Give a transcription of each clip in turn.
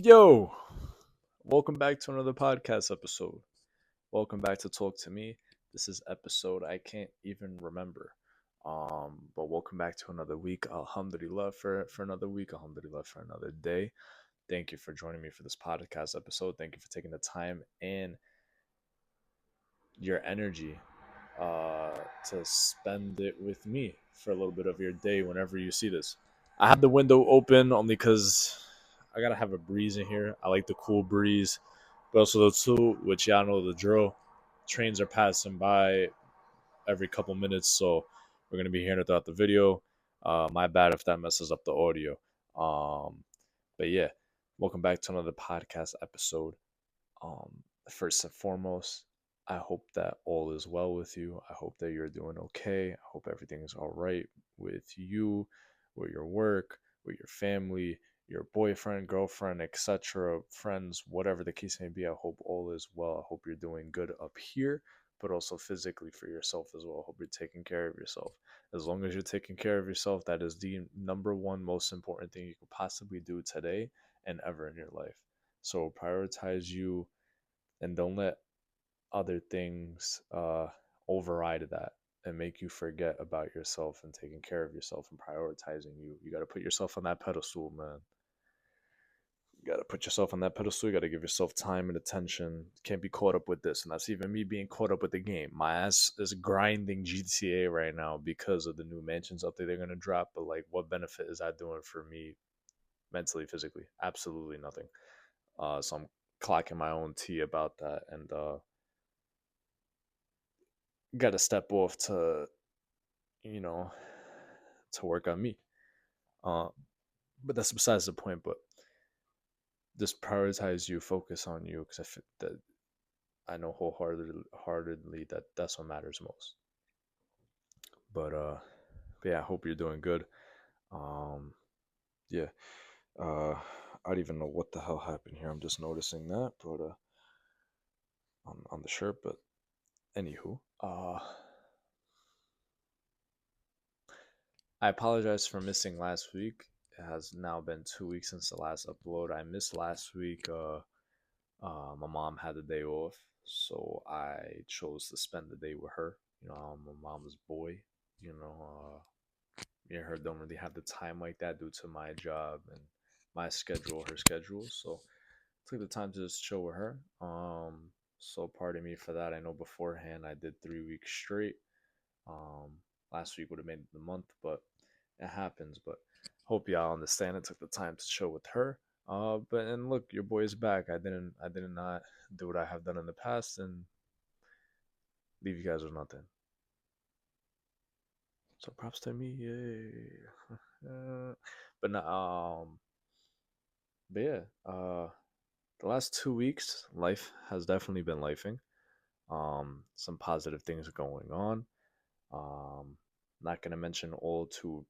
Yo, welcome back to another podcast episode. Welcome back to Talk to Me. This is episode I can't even remember. But welcome back to another week. Alhamdulillah for another week. Alhamdulillah for another day. Thank you for joining me for this podcast episode. Thank you for taking the time and your energy uh, to spend it with me for a little bit of your day whenever you see this. I had the window open only because I gotta have a breeze in here. I like the cool breeze, but also the two, which y'all know the drill. Trains are passing by every couple minutes, so we're gonna be hearing it throughout the video. My bad if that messes up the audio. Um, but yeah, welcome back to another podcast episode. First and foremost, I hope that all is well with you. I hope that you're doing okay. I hope everything's all right with you, with your work, with your family, your boyfriend, girlfriend, etc., friends, whatever the case may be. I hope all is well. I hope you're doing good up here, but also physically for yourself as well. I hope you're taking care of yourself. As long as you're taking care of yourself, that is the number one most important thing you could possibly do today and ever in your life. So prioritize you and don't let other things override that and make you forget about yourself and taking care of yourself and prioritizing you. You got to put yourself on that pedestal, man. You got to put yourself on that pedestal. You got to give yourself time and attention. Can't be caught up with this. And that's even me being caught up with the game. My ass is grinding GTA right now because of the new mansions update they're going to drop. But, like, what benefit is that doing for me mentally, physically? Absolutely nothing. So I'm clocking my own tea about that. And, got to step off to you know to work on me. Uh, but that's besides the point. But just prioritize you, focus on you, because that I know wholeheartedly that that's what matters most. But yeah, I hope you're doing good. Um, yeah. Uh, I don't even know what the hell happened here. I'm just noticing that, but on the shirt. But anywho, I apologize for missing last week. It has now been 2 weeks since the last upload. I missed last week. My mom had the day off, so I chose to spend the day with her. I'm my mama's boy. You know, me and her don't really have the time like that due to my job and my schedule, her schedule. So took the time to just chill with her. So pardon me for that. I know beforehand I did 3 weeks straight. Um, Last week would have made the month, but it happens. But hope y'all understand. It took the time to chill with her. But and look, your boy is back. I did not do what I have done in the past and leave you guys with nothing. So props to me, yay. But no, but yeah, the last 2 weeks, life has definitely been lifing. Some positive things are going on. Um, Not gonna mention all too,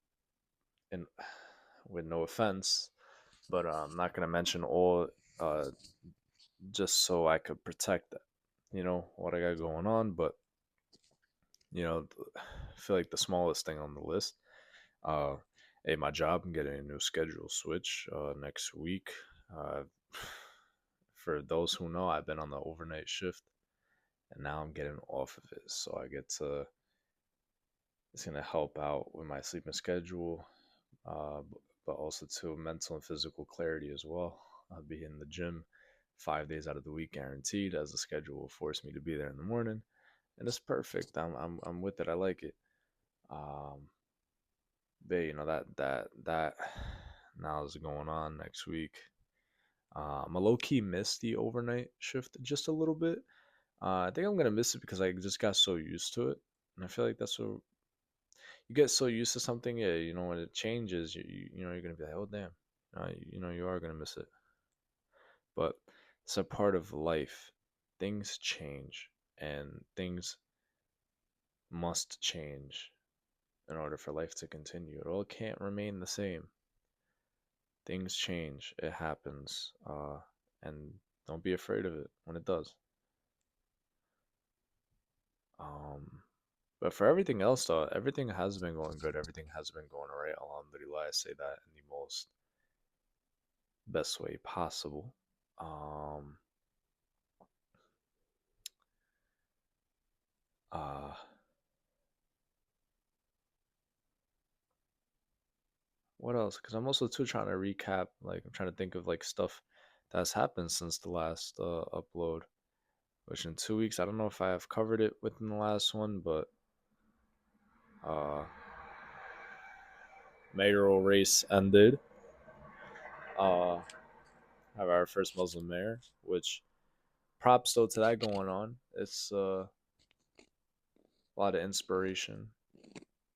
and with no offense, but I'm not gonna mention all uh, just so I could protect that, what I got going on. But I feel like the smallest thing on the list, uh, hey, my job, I'm getting a new schedule switch next week. Uh, for those who know, I've been on the overnight shift, and now I'm getting off of it, so I get to. It's gonna help out with my sleeping schedule, but also to mental and physical clarity as well. I'll be in the gym 5 days out of the week, guaranteed, as the schedule will force me to be there in the morning, and it's perfect. I'm with it. I like it. Um, but that now is going on next week. I'm a low key miss the overnight shift just a little bit. I think I'm gonna miss it because I just got so used to it, and I feel like that's what you get so used to something. Yeah, when it changes, you're gonna be like, oh damn, you are gonna miss it. But it's a part of life. Things change, and things must change in order for life to continue. It all can't remain the same. Things change. It happens. And don't be afraid of it when it does. Um, but for everything else, though, everything has been going good. Everything has been going alright. Alhamdulillah, I say that in the most best way possible. Um, uh, what else? Because I'm also too trying to recap. Like I'm trying to think of like stuff that's happened since the last upload. Which in 2 weeks, I don't know if I have covered it within the last one, but uh, mayoral race ended. Uh, have our first Muslim mayor, which props though to that going on. It's a lot of inspiration.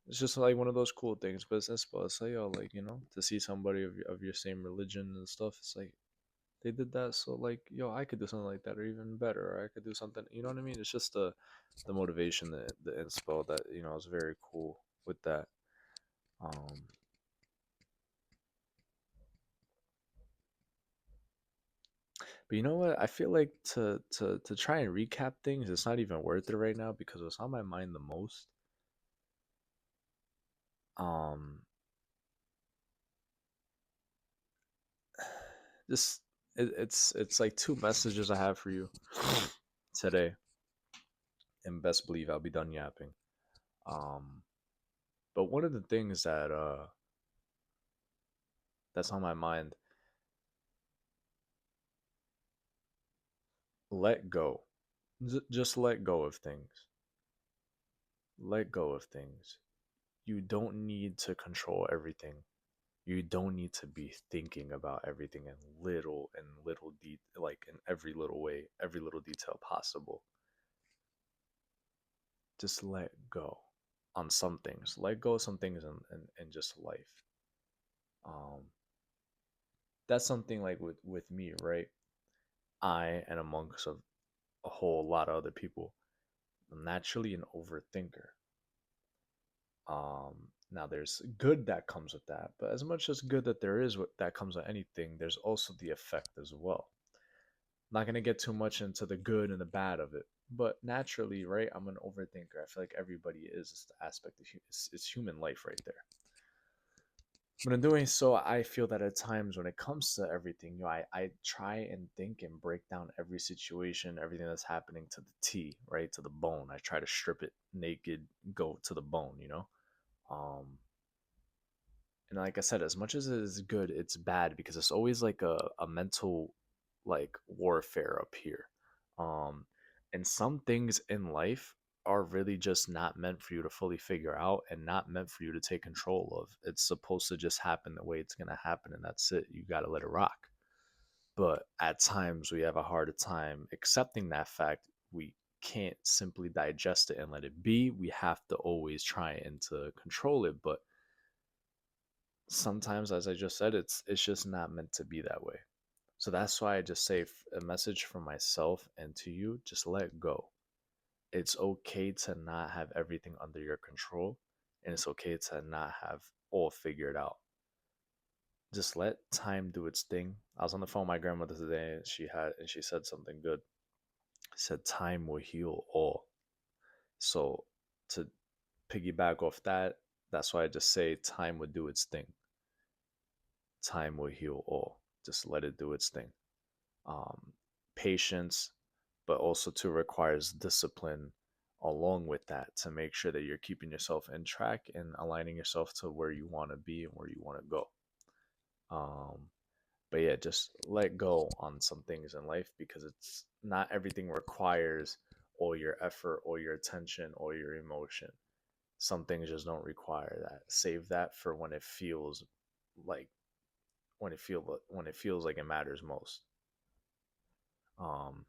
It's just like one of those cool things, but it's like yo, like to see somebody of your same religion and stuff. It's like they did that, so like yo, I could do something like that, or even better, or I could do something. You know what I mean? It's just the motivation, the inspo that is very cool with that. Um, but you know what? I feel like to try and recap things, it's not even worth it right now because what's on my mind the most, um, this it's like two messages I have for you today, and best believe I'll be done yapping. Um, but one of the things that's on my mind, let go. Just let go of things. Let go of things. You don't need to control everything. You don't need to be thinking about everything in little like in every little way, every little detail possible. Just let go on some things. Let go of some things in just life. Um, that's something like with me, right? I and amongst a whole lot of other people, I'm naturally an overthinker. Now there's good that comes with that, but as much as good that there is that comes with anything, there's also the effect as well. I'm not gonna get too much into the good and the bad of it, but naturally, right? I'm an overthinker. I feel like everybody is. It's the aspect of it's human life right there. But in doing so, I feel that at times when it comes to everything, I try and think and break down every situation, everything that's happening to the T, right, to the bone. I try to strip it naked, go to the bone. Um, and like I said, as much as it is good, it's bad because it's always like a mental like warfare up here. Um, and some things in life are really just not meant for you to fully figure out and not meant for you to take control of. It's supposed to just happen the way it's gonna happen, and that's it. You gotta let it rock. But at times we have a harder time accepting that fact. We can't simply digest it and let it be. We have to always try and to control it, but sometimes, as I just said, it's just not meant to be that way. So that's why I just say a message from myself and to you: just let go. It's okay to not have everything under your control, and it's okay to not have all figured out. Just let time do its thing. I was on the phone with my grandmother today, and she said something good. She said time will heal all. So to piggyback off that, that's why I just say time would do its thing. Time will heal all. Just let it do its thing. um, Patience, but also too requires discipline along with that to make sure that you're keeping yourself in track and aligning yourself to where you want to be and where you want to go. Um, but yeah, just let go on some things in life because it's not everything requires all your effort or your attention or your emotion. Some things just don't require that. Save that for when it feels like when it feels like it matters most. Um,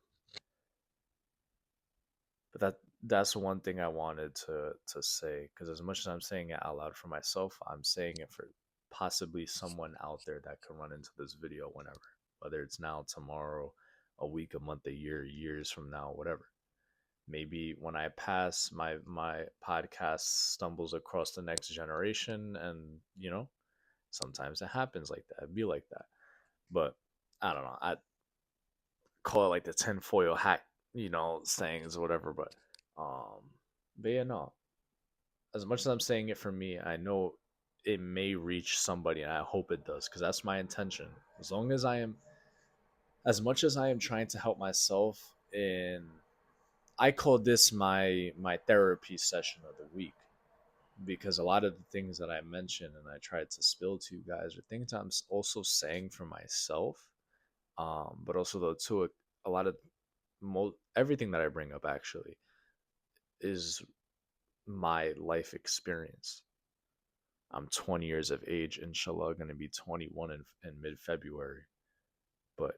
but that's one thing I wanted to say because as much as I'm saying it out loud for myself, I'm saying it for possibly someone out there that could run into this video whenever, whether it's now, tomorrow, a week, a month, a year, years from now, whatever. Maybe when I pass, my podcast stumbles across the next generation, and sometimes it happens like that. It'd be like that, but I don't know. I call it like the tinfoil hat, sayings or whatever. Um, but yeah, no. As much as I'm saying it for me, I know it may reach somebody, and I hope it does, because that's my intention. As long as I am, as much as I am trying to help myself in, I call this my therapy session of the week, because a lot of the things that I mentioned and I tried to spill to you guys are things I'm also saying for myself. But also though too, a lot of everything that I bring up actually is my life experience. I'm 20 years of age, inshallah, going to be 21 in mid February. But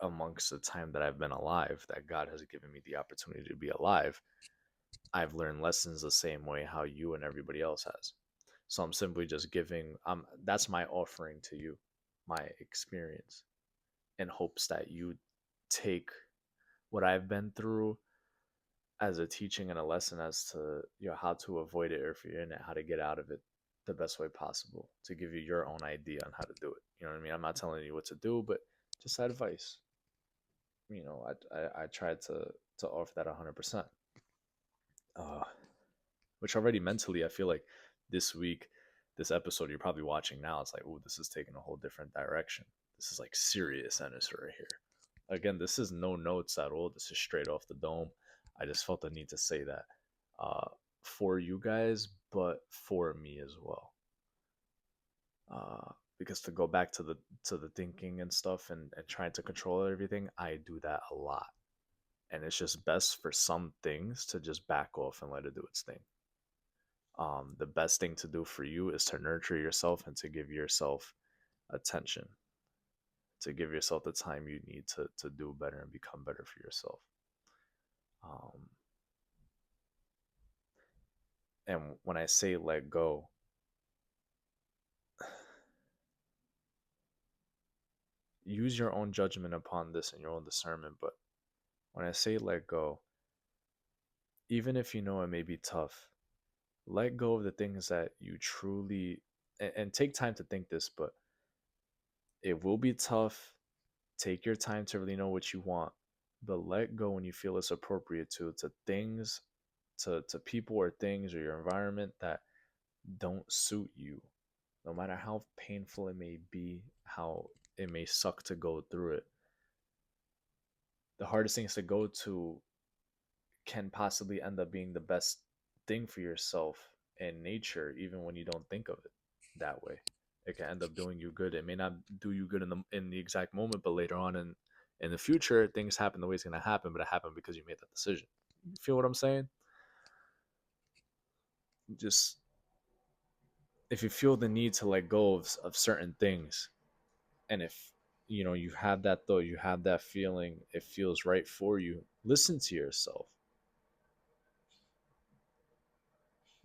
amongst the time that I've been alive, that God has given me the opportunity to be alive, I've learned lessons the same way how you and everybody else has. So I'm simply just giving, that's my offering to you, my experience, in hopes that you take what I've been through as a teaching and a lesson as to, how to avoid it, or if you're in it, how to get out of it the best way possible, to give you your own idea on how to do it. You know what I mean? I'm not telling you what to do, but just advice. I tried to offer that 100%. Uh, which already mentally, I feel like this week, this episode you're probably watching now, it's like, oh, this is taking a whole different direction. This is like serious energy right here. Again, this is no notes at all. This is straight off the dome. I just felt the need to say that, uh, for you guys, but for me as well. Because to go back to the thinking and stuff, and trying to control everything, I do that a lot. And it's just best for some things to just back off and let it do its thing. The best thing to do for you is to nurture yourself and to give yourself attention, to give yourself the time you need to do better and become better for yourself. Um, and when I say let go, use your own judgment upon this and your own discernment. But when I say let go, even if you know it may be tough, let go of the things that you truly, and take time to think this, but it will be tough. Take your time to really know what you want, but let go when you feel it's appropriate to things, to people or things or your environment that don't suit you, no matter how painful it may be, how it may suck to go through it. The hardest things to go to can possibly end up being the best thing for yourself in nature, even when you don't think of it that way. It can end up doing you good. It may not do you good in the exact moment, but later on in the future, things happen the way it's gonna happen, but it happened because you made that decision. You feel what I'm saying? Just, if you feel the need to let go of certain things, and if you have that thought, you have that feeling, it feels right for you, listen to yourself.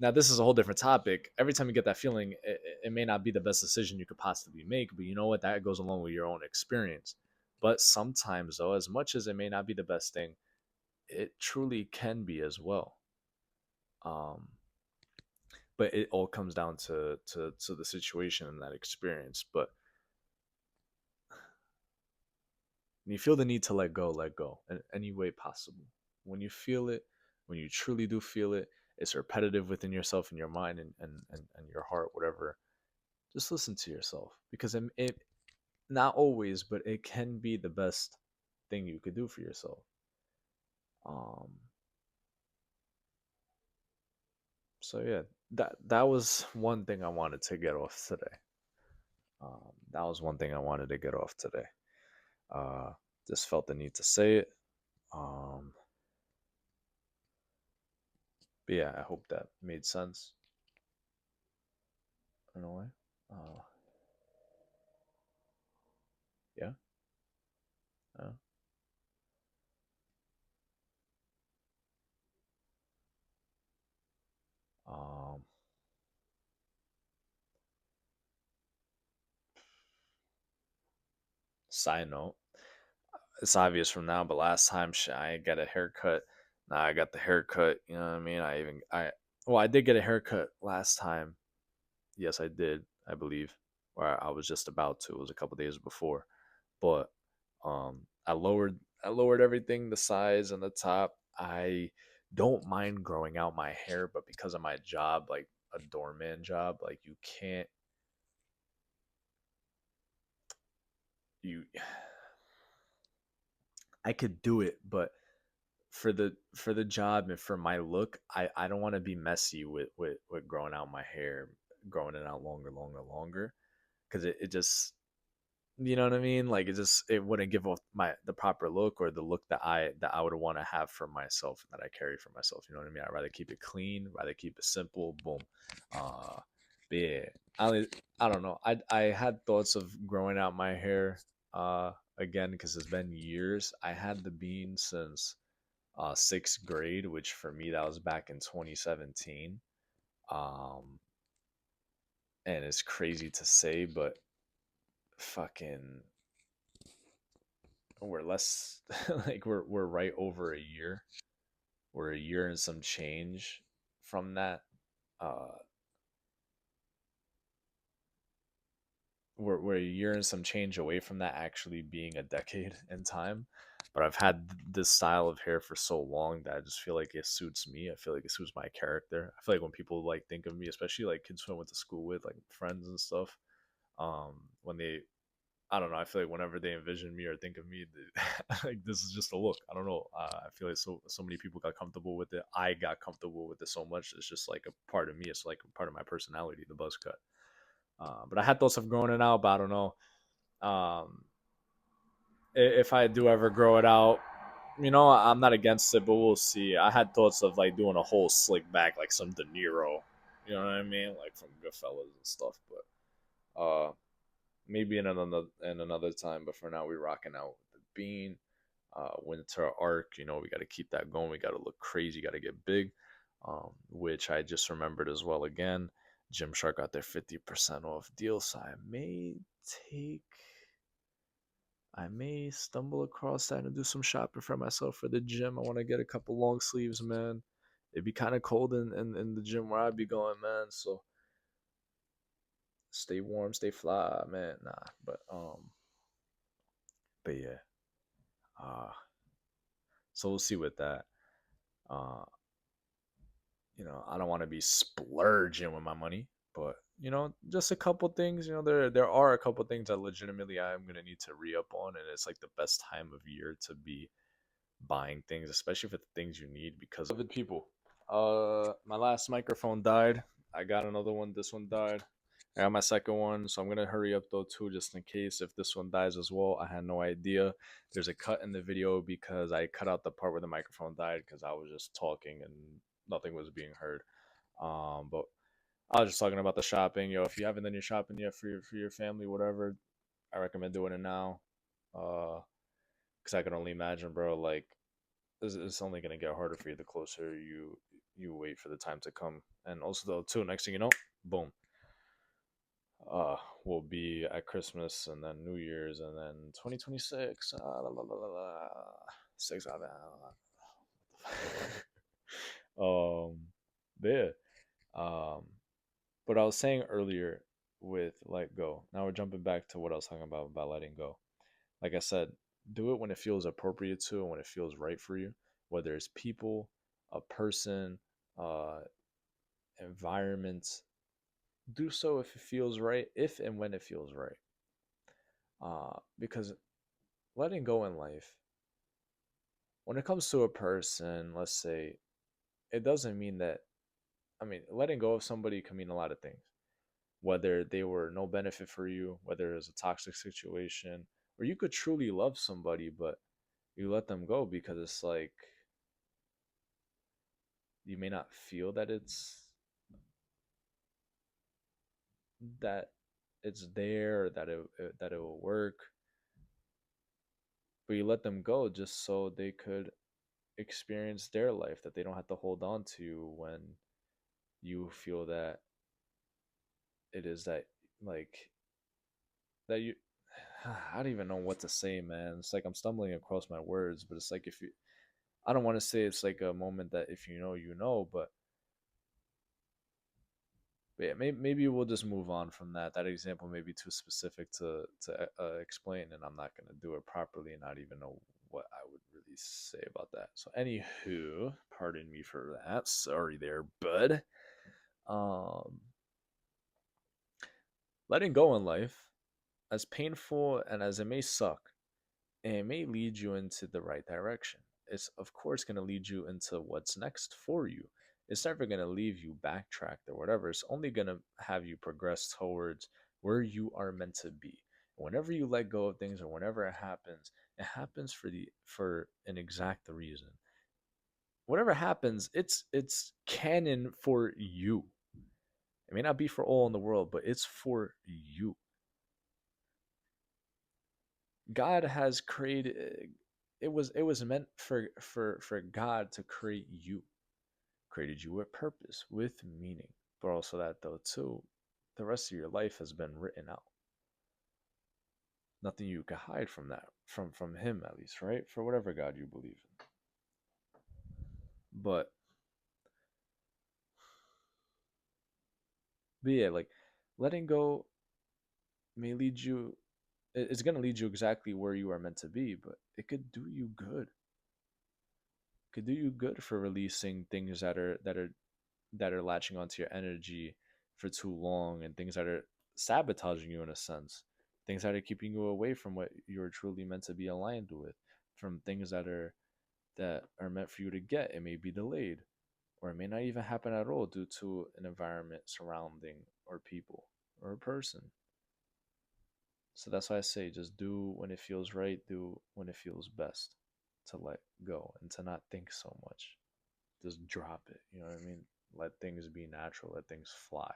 Now, this is a whole different topic. Every time you get that feeling, it may not be the best decision you could possibly make, but you know what? That goes along with your own experience. But sometimes, though, as much as it may not be the best thing, it truly can be as well. Um, but it all comes down to the situation and that experience. But when you feel the need to let go in any way possible. When you feel it, when you truly do feel it, it's repetitive within yourself and your mind, and your heart, whatever. Just listen to yourself, because it not always, but it can be the best thing you could do for yourself. Um, so yeah, that was one thing I wanted to get off today. That was one thing I wanted to get off today. Uh, just felt the need to say it. Um, but yeah, I hope that made sense in a way. Uh, yeah. Uh, um, Side note, it's obvious from now, but last time I got a haircut. Now I got the haircut. You know what I mean? Well, I did get a haircut last time. Yes, I did. I believe, or I was just about to. It was a couple days before, but I lowered everything, the size and the top. I don't mind growing out my hair, but because of my job, like a doorman job. Like you can't you I could do it, but for the job and for my look, I don't want to be messy with growing out my hair, growing it out longer, because it just, you know what I mean? Like it wouldn't give off the proper look, or the look that I would want to have for myself, and that I carry for myself. You know what I mean? I'd rather keep it clean, rather keep it simple. Boom. Uh, but yeah, I don't know. I had thoughts of growing out my hair again, because it's been years. I had the bean since sixth grade, which for me that was back in 2017. Um, and it's crazy to say, but fucking we're less like we're right over a year. We're a year and some change from that. Uh, we're a year and some change away from that actually being a decade in time. But I've had this style of hair for so long that I just feel like it suits me. I feel like it suits my character. I feel like when people like think of me, especially like kids who I went to school with, like friends and stuff, when they, I don't know, I feel like whenever they envision me or think of me, like this is just a look. I don't know. I feel like so many people got comfortable with it. I got comfortable with it so much. It's just like a part of me. It's like a part of my personality, the buzz cut. But I had thoughts of growing it out, but I don't know. Um, if I do ever grow it out, I'm not against it, but we'll see. I had thoughts of like doing a whole slick back, like some De Niro. You know what I mean, like from Goodfellas and stuff. But maybe in another time. But for now, we're rocking out with the bean. Winter arc. We got to keep that going. We got to look crazy. Got to get big. Which I just remembered as well. Again, Gymshark got their 50% off deal, so take. I may stumble across that and do some shopping for myself for the gym. I want to get a couple long sleeves, man. It'd be kind of cold in the gym where I'd be going, man. So stay warm, stay fly, man. Nah, but yeah. Uh, so we'll see with that. Uh, I don't want to be splurging with my money, but just a couple things. There are a couple things that legitimately I'm gonna need to re up on, and it's like the best time of year to be buying things, especially for the things you need because of it. People, my last microphone died. I got another one. This one died. I got my second one, so I'm gonna hurry up though too, just in case if this one dies as well. I had no idea. There's a cut in the video because I cut out the part where the microphone died because I was just talking and nothing was being heard. But I was just talking about the shopping. If you haven't done your shopping yet for your family, whatever, I recommend doing it now. Because I can only imagine, bro. Like it's only gonna get harder for you the closer you wait for the time to come. And also though too, next thing you know, boom, uh will be at Christmas and then New Year's and then 2026. La, la, la, la, la, six. um, but yeah. Um, but I was saying earlier with let go. Now we're jumping back to what I was talking about letting go. Like I said, do it when it feels appropriate to and when it feels right for you, whether it's people, a person, uh, environment. Do so if it feels right, if and when it feels right. Because letting go in life, when it comes to a person, let's say, it doesn't mean that, letting go of somebody can mean a lot of things. Whether they were no benefit for you, whether it was a toxic situation, or you could truly love somebody, but you let them go because it's like you may not feel that it's there, or that it will work, but you let them go just so they could experience their life, that they don't have to hold on to when you feel that it is that, like, that you I don't even know what to say, man. It's like I'm stumbling across my words, but it's like if you I don't want to say it's like a moment that if you know, you know, but yeah, maybe we'll just move on from that. That example may be too specific to explain, and I'm not gonna do it properly, and not even know what I would really say about that. So, anywho, pardon me for that. Sorry there, bud. Um, Letting go in life, as painful and as it may suck, it may lead you into the right direction. It's of course going to lead you into what's next for you. It's never going to leave you backtracked or whatever. It's only going to have you progress towards where you are meant to be. Whenever you let go of things or whenever it happens for an exact reason. Whatever happens, it's canon for you. It may not be for all in the world, but it's for you. God has created it was meant for God to create you. Created you with purpose, with meaning. But also that though too, the rest of your life has been written out. Nothing you can hide from that. From him at least, right? For whatever God you believe in. But yeah, like letting go may lead you it's gonna lead you exactly where you are meant to be, but it could do you good. Could do you good for releasing things that are latching onto your energy for too long, and things that are sabotaging you in a sense, things that are keeping you away from what you're truly meant to be aligned with, from things that are meant for you to get. It may be delayed, or it may not even happen at all due to an environment surrounding or people or a person. So that's why I say just do when it feels right, do when it feels best, to let go and to not think so much. Just drop it. You know what I mean? Let things be natural. Let things fly.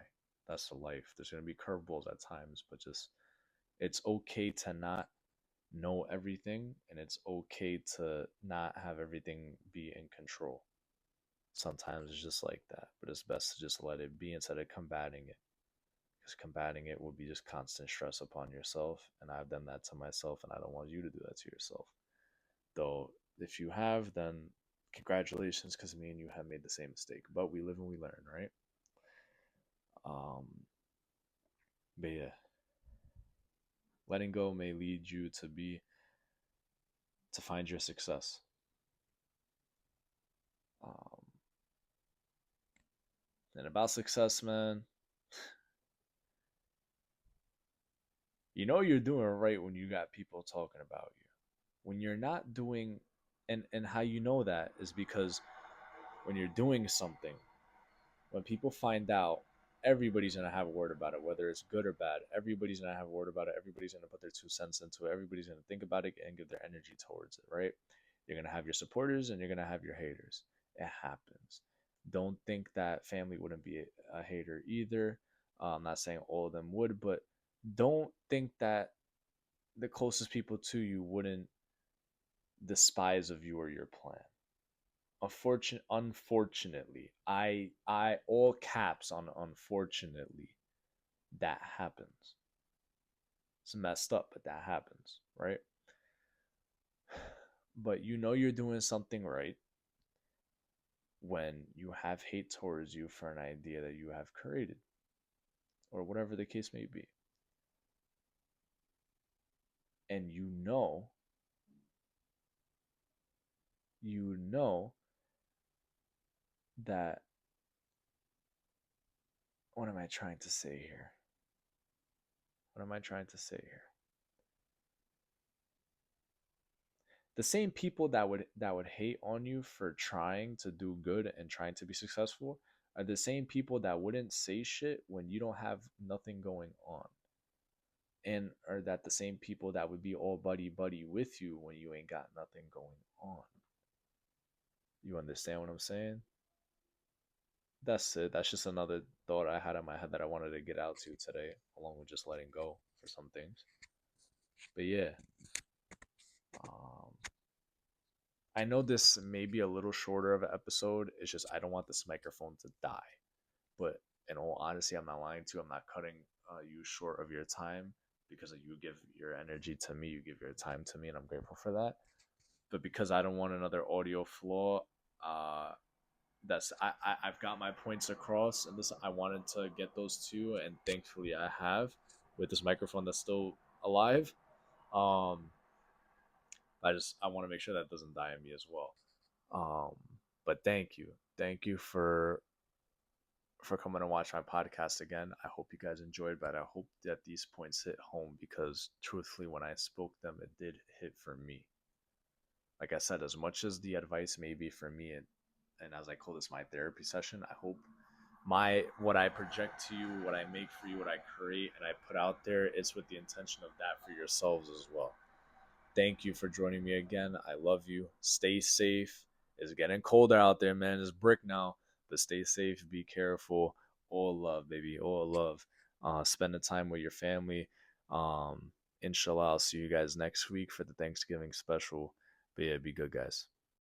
That's the life. There's gonna be curveballs at times, but just it's okay to not know everything, and it's okay to not have everything be in control. Sometimes it's just like that, but it's best to just let it be instead of combating it. Because combating it will be just constant stress upon yourself, and I've done that to myself, and I don't want you to do that to yourself. Though, if you have, then congratulations, because me and you have made the same mistake. But we live and we learn, right? Um, but yeah, letting go may lead you to find your success. Um, and about success, man, you know you're doing right when you got people talking about you. When you're not doing, and how you know that is because when you're doing something, when people find out, everybody's gonna have a word about it, whether it's good or bad. Everybody's gonna have a word about it. Everybody's gonna put their 2 cents into it. Everybody's gonna think about it and give their energy towards it, right? You're gonna have your supporters and you're gonna have your haters. It happens. Don't think that family wouldn't be a hater either. I'm not saying all of them would, but don't think that the closest people to you wouldn't despise of you or your plan. Unfortunately, I all caps on unfortunately, that happens. It's messed up, but that happens, right? But you know you're doing something right when you have hate towards you for an idea that you have created, or whatever the case may be. And you know that, what am I trying to say here? What am I trying to say here? The same people that would hate on you for trying to do good and trying to be successful are the same people that wouldn't say shit when you don't have nothing going on, and are that the same people that would be all buddy buddy with you when you ain't got nothing going on. You understand what I'm saying? That's it. That's just another thought I had in my head that I wanted to get out to today, along with just letting go for some things. But yeah, um, I know this may be a little shorter of an episode. It's just I don't want this microphone to die. But in all honesty, I'm not lying to you. I'm not cutting you short of your time, because you give your energy to me, you give your time to me, and I'm grateful for that. But because I don't want another audio flaw, uh, I've got my points across, and this I wanted to get those two, and thankfully I have, with this microphone that's still alive. Um, I want to make sure that doesn't die in me as well. Um, but thank you for coming to watch my podcast again. I hope you guys enjoyed, but I hope that these points hit home because truthfully, when I spoke them, it did hit for me. Like I said, as much as the advice may be for me, and as I call this my therapy session, I hope my what I project to you, what I make for you, what I create and I put out there, it's with the intention of that for yourselves as well. Thank you for joining me again. I love you. Stay safe. It's getting colder out there, man. It's brick now, but stay safe. Be careful. All love, baby. All love. Spend the time with your family. Inshallah, I'll see you guys next week for the Thanksgiving special. But yeah, be good, guys.